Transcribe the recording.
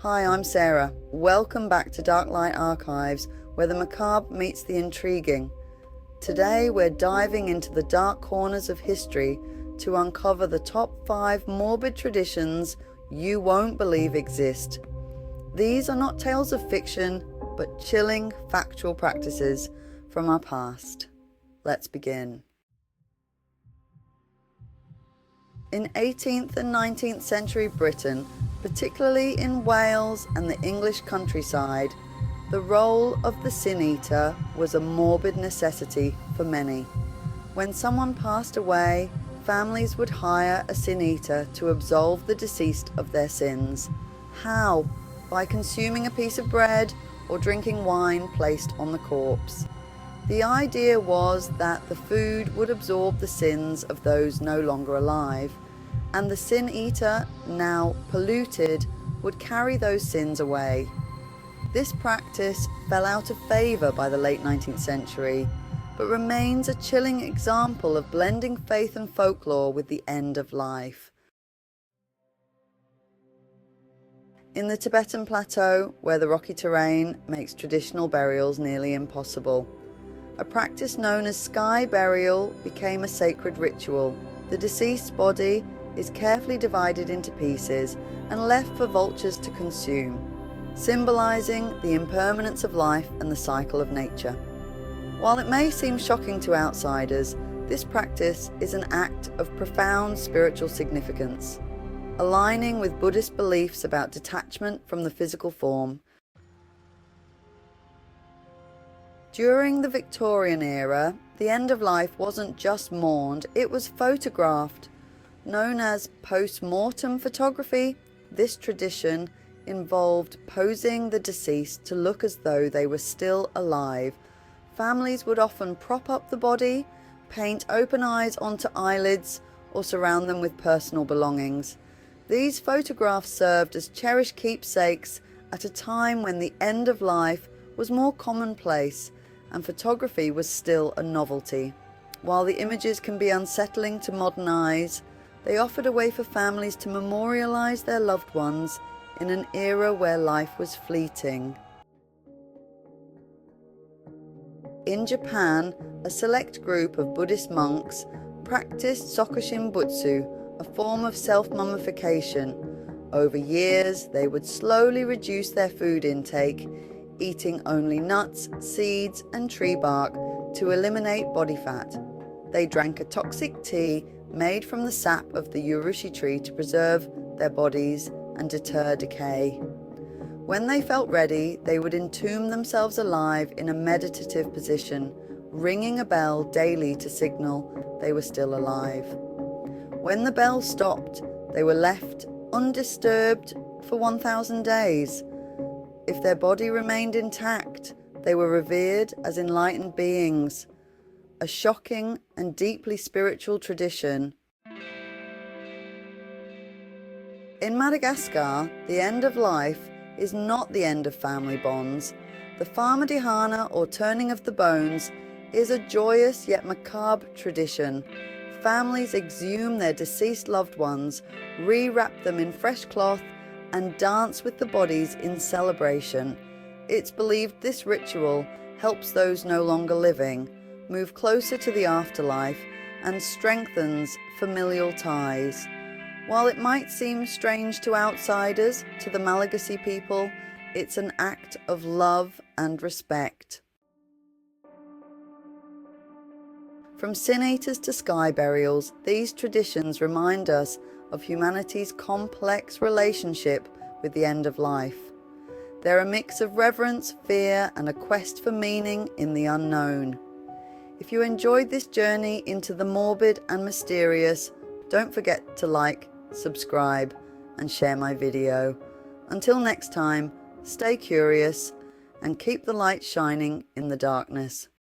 Hi, I'm Sarah. Welcome back to Darklight Archives, where the macabre meets the intriguing. Today we're diving into the dark corners of history to uncover the top 5 morbid traditions you won't believe exist. These are not tales of fiction, but chilling, factual practices from our past. Let's begin. In 18th and 19th century Britain, particularly in Wales and the English countryside, the role of the sin eater was a morbid necessity for many. When someone passed away, families would hire a sin eater to absolve the deceased of their sins. How? By consuming a piece of bread or drinking wine placed on the corpse. The idea was that the food would absorb the sins of those no longer alive, and the sin eater, now polluted, would carry those sins away. This practice fell out of favour by the late 19th century, but remains a chilling example of blending faith and folklore with the end of life. In the Tibetan plateau, where the rocky terrain makes traditional burials nearly impossible, a practice known as sky burial became a sacred ritual. The deceased's body is carefully divided into pieces and left for vultures to consume, symbolizing the impermanence of life and the cycle of nature. While it may seem shocking to outsiders, this practice is an act of profound spiritual significance, aligning with Buddhist beliefs about detachment from the physical form. During the Victorian era, the end of life wasn't just mourned, it was photographed. Known as post-mortem photography, this tradition involved posing the deceased to look as though they were still alive. Families would often prop up the body, paint open eyes onto eyelids, or surround them with personal belongings. These photographs served as cherished keepsakes at a time when the end of life was more commonplace and photography was still a novelty. While the images can be unsettling to modern eyes, they offered a way for families to memorialize their loved ones in an era where life was fleeting. In Japan, a select group of Buddhist monks practiced Sokushin Butsu, a form of self-mummification. Over years, they would slowly reduce their food intake, eating only nuts, seeds, and tree bark to eliminate body fat. They drank a toxic tea made from the sap of the urushi tree to preserve their bodies and deter decay. When they felt ready, they would entomb themselves alive in a meditative position, ringing a bell daily to signal they were still alive. When the bell stopped, they were left undisturbed for 1,000 days. If their body remained intact, they were revered as enlightened beings. A shocking and deeply spiritual tradition. In Madagascar, the end of life is not the end of family bonds. The Famadihana, or turning of the bones, is a joyous yet macabre tradition. Families exhume their deceased loved ones, rewrap them in fresh cloth, and dance with the bodies in celebration. It's believed this ritual helps those no longer living move closer to the afterlife and strengthens familial ties. While it might seem strange to outsiders, to the Malagasy people, it's an act of love and respect. From sin eaters to sky burials, these traditions remind us of humanity's complex relationship with the end of life. They're a mix of reverence, fear, and a quest for meaning in the unknown. If you enjoyed this journey into the morbid and mysterious, don't forget to like, subscribe, and share my video. Until next time, stay curious and keep the light shining in the darkness.